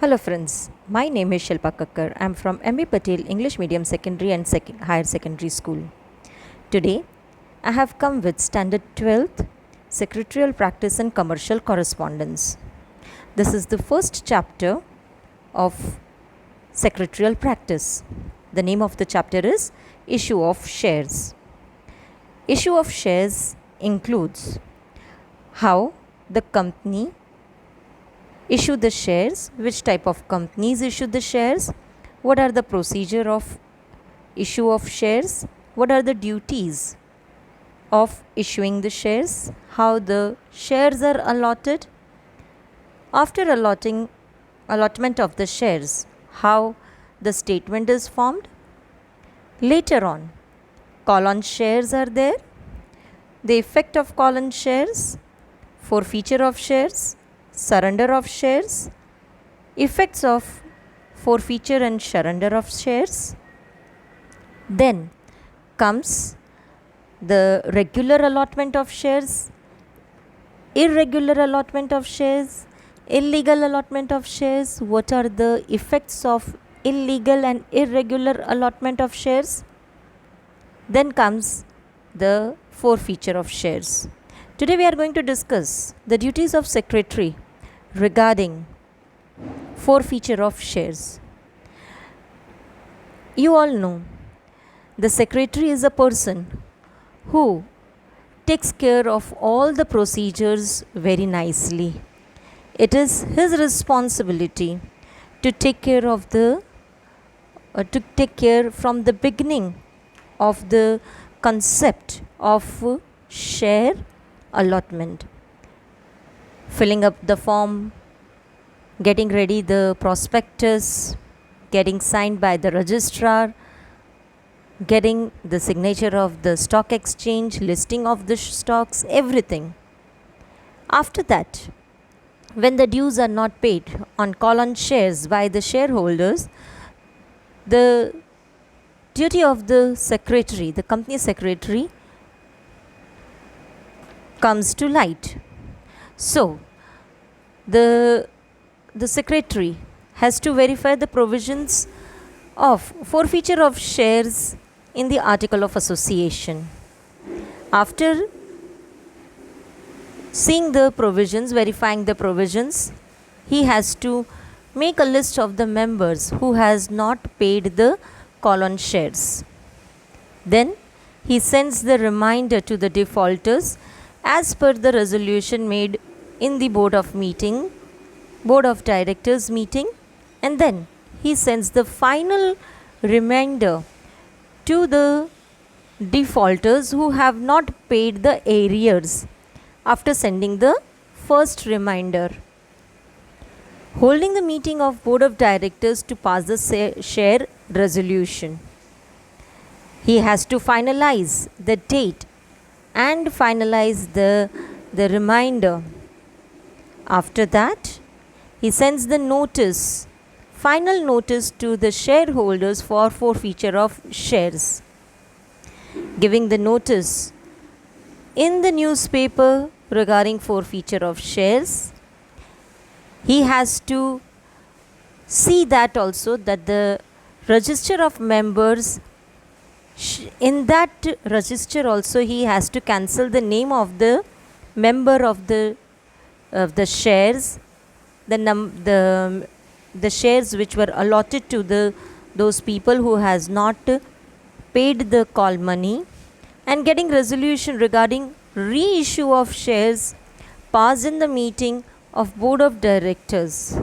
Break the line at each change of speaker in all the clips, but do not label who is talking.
Hello friends, my name is Shilpa Kakkar. I am from M.B.Patel English Medium Secondary and Higher Secondary School. Today, I have come with Standard 12th Secretarial Practice and Commercial Correspondence. This is the first chapter of Secretarial Practice. The name of the chapter is Issue of Shares. Issue of shares includes how the company issue the shares, which type of companies issue the shares, what are the procedure of issue of shares, what are the duties of issuing the shares, how the shares are allotted, after allotment of the shares, how the statement is formed. Later on, call on shares are there, the effect of call on shares, forfeiture of shares, surrender of shares, effects of forfeiture and surrender of shares. Then comes the regular allotment of shares, irregular allotment of shares, illegal allotment of shares. What are the effects of illegal and irregular allotment of shares? Then comes the forfeiture of shares. Today we are going to discuss the duties of secretary regarding forfeiture of shares. You all know the secretary is a person who takes care of all the procedures very nicely. It is his responsibility to take care from the beginning of the concept of share allotment, filling up the form, getting ready the prospectus, getting signed by the registrar, getting the signature of the stock exchange, listing of the stocks, everything. After that, when the dues are not paid on call on shares by the shareholders, the duty of the secretary, the company secretary, comes to light. So, the secretary has to verify the provisions of forfeiture of shares in the article of association. After seeing the provisions, verifying the provisions, he has to make a list of the members who has not paid the call on shares. Then he sends the reminder to the defaulters as per the resolution made in the board of directors meeting, and then he sends the final reminder to the defaulters who have not paid the arrears after sending the first reminder. Holding the meeting of board of directors to pass the share resolution. He has to finalize the date and finalize the reminder. After that, he sends the notice, final notice to the shareholders for forfeiture of shares, giving the notice in the newspaper regarding forfeiture of shares. He has to see that also that the register of members, in that register also he has to cancel the name of the member of the shares, the shares which were allotted to those people who has not paid the call money, and getting resolution regarding reissue of shares passed in the meeting of board of directors,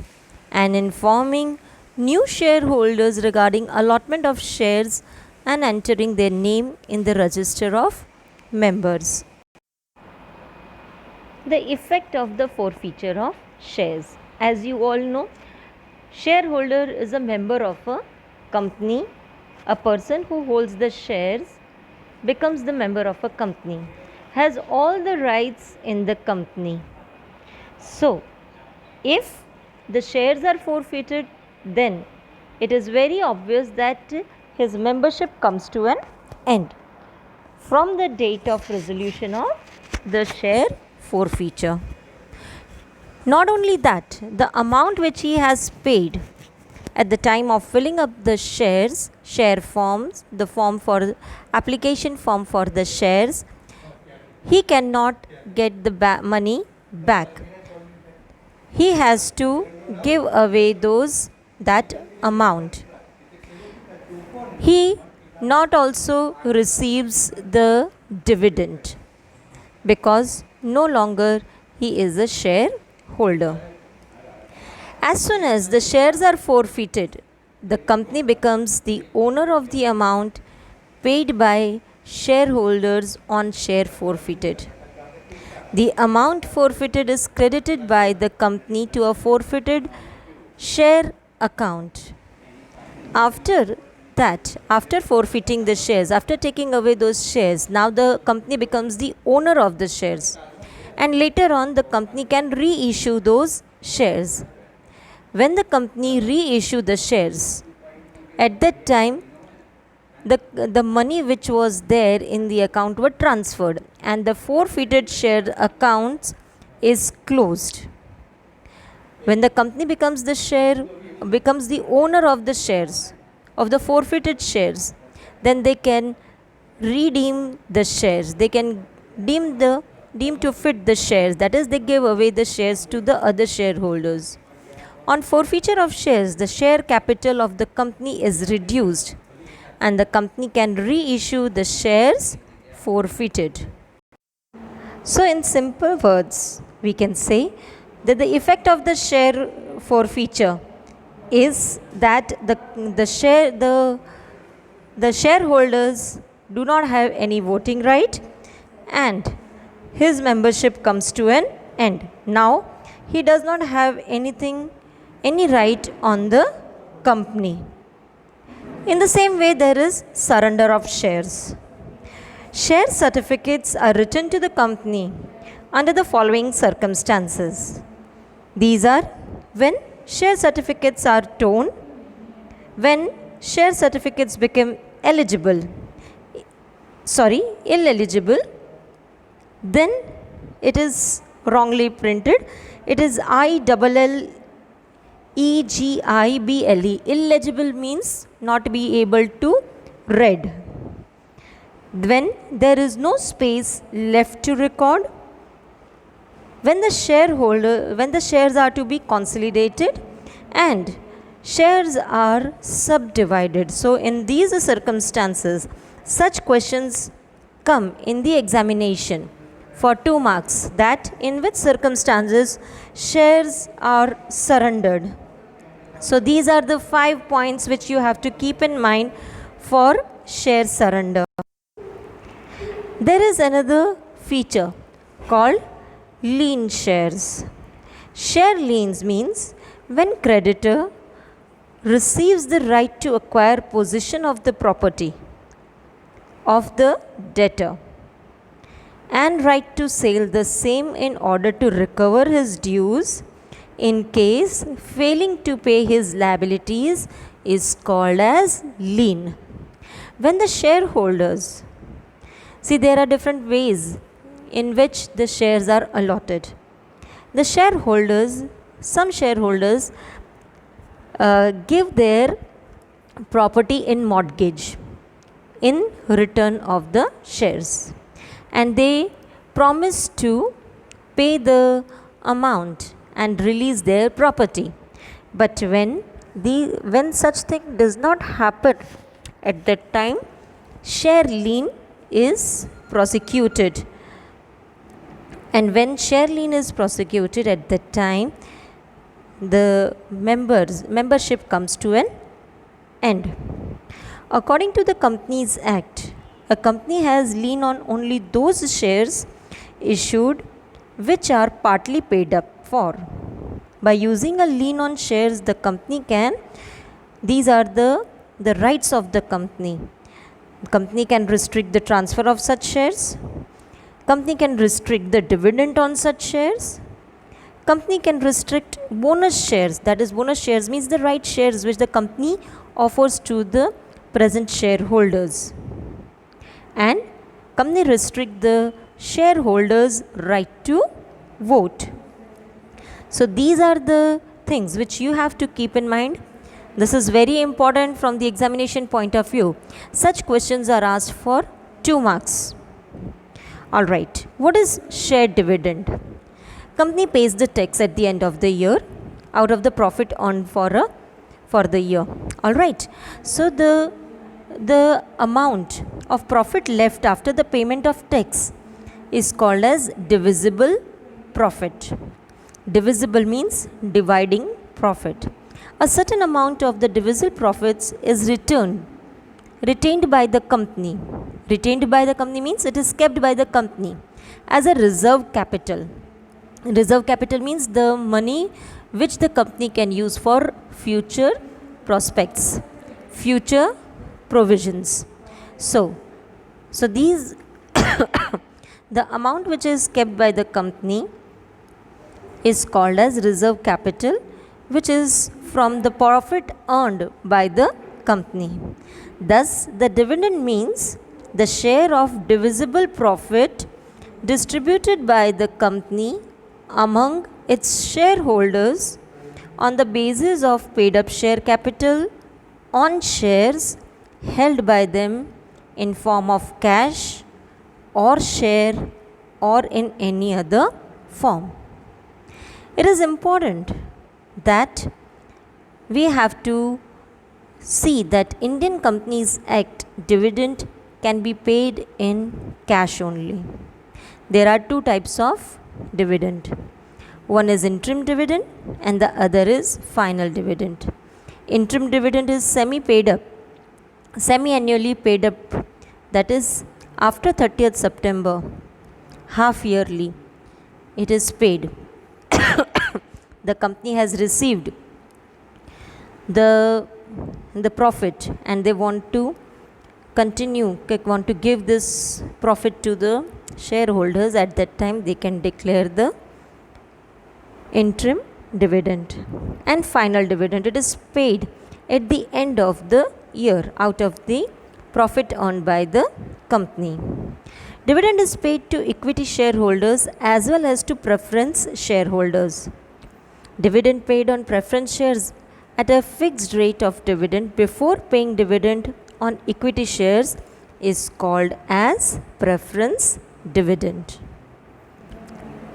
and informing new shareholders regarding allotment of shares and entering their name in the register of members. The effect of the forfeiture of shares. As you all know, shareholder is a member of a company. A person who holds the shares becomes the member of a company, has all the rights in the company. So, if the shares are forfeited, then it is very obvious that his membership comes to an end from the date of resolution of the share forfeiture. Not only that, the amount which he has paid at the time of filling up the share forms, the form for application form for the shares, he cannot get the money back. He has to give away that amount. He not also receives the dividend because no longer he is a shareholder. As soon as the shares are forfeited, the company becomes the owner of the amount paid by shareholders on share forfeited. The amount forfeited is credited by the company to a forfeited share account. After that, after forfeiting the shares, after taking away those shares, now the company becomes the owner of the shares. And later on, the company can reissue those shares. When the company reissue the shares, at that time, the money which was there in the account were transferred and the forfeited share accounts is closed. When the company becomes the owner of the shares, of the forfeited shares, then they can redeem the shares. They can deem to fit the shares. That is, they give away the shares to the other shareholders. On forfeiture of shares, the share capital of the company is reduced and the company can reissue the shares forfeited. So, in simple words, we can say that the effect of the share forfeiture is that the shareholders do not have any voting right and his membership comes to an end. Now, he does not have any right on the company. In the same way, there is surrender of shares. Share certificates are written to the company under the following circumstances. These are when share certificates are torn, when share certificates become ineligible, then it is wrongly printed. It is ILLEGIBLE. Illegible means not be able to read. When there is no space left to record, when the shares are to be consolidated and shares are subdivided. So, in these circumstances, such questions come in the examination for 2 marks, that in which circumstances shares are surrendered. So, these are the 5 points which you have to keep in mind for share surrender. There is another feature called lien shares. Share liens means when creditor receives the right to acquire possession of the property of the debtor and right to sell the same in order to recover his dues in case failing to pay his liabilities is called as lien. When the shareholders, see, there are different ways in which the shares are allotted. The shareholders, some shareholders give their property in mortgage in return of the shares and they promise to pay the amount and release their property. But when such thing does not happen, at that time share lien is prosecuted. And when share lien is prosecuted, at that time the membership comes to an end. According to the Companies Act, a company has lien on only those shares issued which are partly paid up for. By using a lien on shares, the company can, these are the rights of the company. The company can restrict the transfer of such shares. Company can restrict the dividend on such shares. Company can restrict bonus shares. That is, bonus shares means the right shares which the company offers to the present shareholders. And company restrict the shareholders' right to vote. So these are the things which you have to keep in mind. This is very important from the examination point of view. Such questions are asked for 2 marks. Alright, what is shared dividend? Company pays the tax at the end of the year out of the profit earned for the year. Alright, so the amount of profit left after the payment of tax is called as divisible profit. Divisible means dividing profit. A certain amount of the divisible profits is retained by the company. Retained by the company means it is kept by the company as a reserve capital. Reserve capital means the money which the company can use for future prospects, future provisions. So these the amount which is kept by the company is called as reserve capital, which is from the profit earned by the company. Thus, the dividend means the share of divisible profit distributed by the company among its shareholders on the basis of paid up share capital on shares held by them in form of cash or share or in any other form. It is important that we have to see that Indian Companies Act dividend can be paid in cash only. There are 2 types of dividend. One is interim dividend and the other is final dividend. Interim dividend is semi-annually paid up, that is after 30th September, half yearly it is paid. The company has received the profit and they want to give this profit to the shareholders. At that time they can declare the interim dividend. And final dividend, it is paid at the end of the year out of the profit earned by the company. Dividend is paid to equity shareholders as well as to preference shareholders. Dividend paid on preference shares at a fixed rate of dividend before paying dividend on equity shares is called as preference dividend.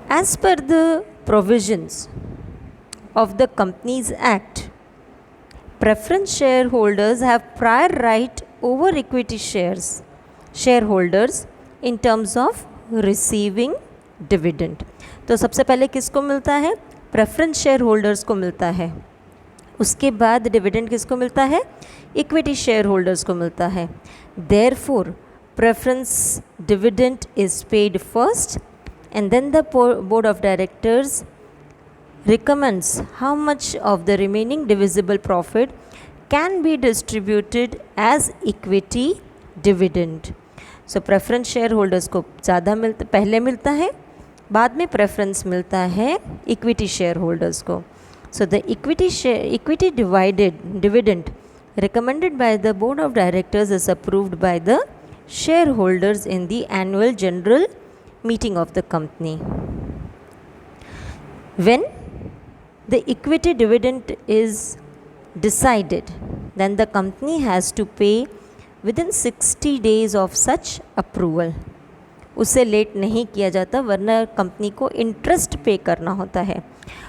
As per the provisions of the Companies Act, preference shareholders have prior right over equity shareholders in terms of receiving dividend. तो सबसे पहले किसको मिलता है? Preference share holders को मिलता है. उसके बाद डिविडेंड किसको मिलता है? इक्विटी शेयर होल्डर्स को मिलता है. Therefore preference dividend is paid first and then the board of directors recommends how much of the remaining divisible profit can be distributed as equity dividend. So preference shareholders को ज़्यादा पहले मिलता है, बाद में preference मिलता है equity shareholders को. So the equity dividend recommended by the board of directors is approved by the shareholders in the annual general meeting of the company. When the equity dividend is decided, then the company has to pay within 60 days of such approval. उससे late नहीं किया जाता, वरना company को interest पे करना होता है.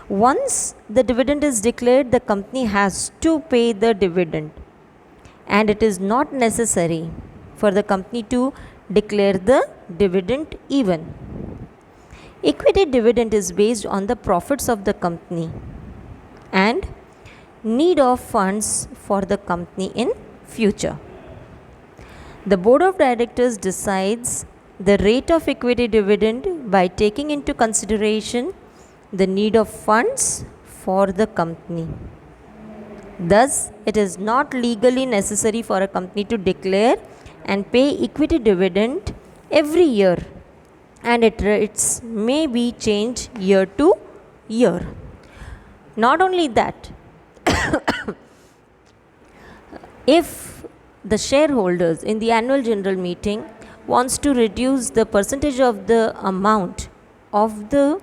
Once the dividend is declared, the company has to pay the dividend, and it is not necessary for the company to declare the dividend even. Equity dividend is based on the profits of the company and need of funds for the company in future. The board of directors decides the rate of equity dividend by taking into consideration the need of funds for the company. Thus, it is not legally necessary for a company to declare and pay equity dividend every year, and its rates may be changed year to year. Not only that, if the shareholders in the annual general meeting wants to reduce the percentage of the amount of the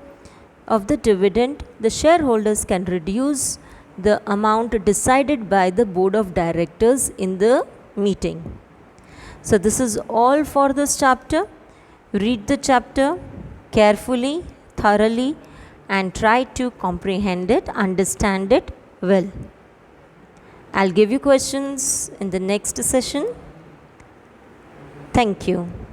of the dividend, the shareholders can reduce the amount decided by the board of directors in the meeting. So this is all for this chapter. Read the chapter carefully, thoroughly, and try to comprehend it, understand it well. I'll give you questions in the next session. Thank you.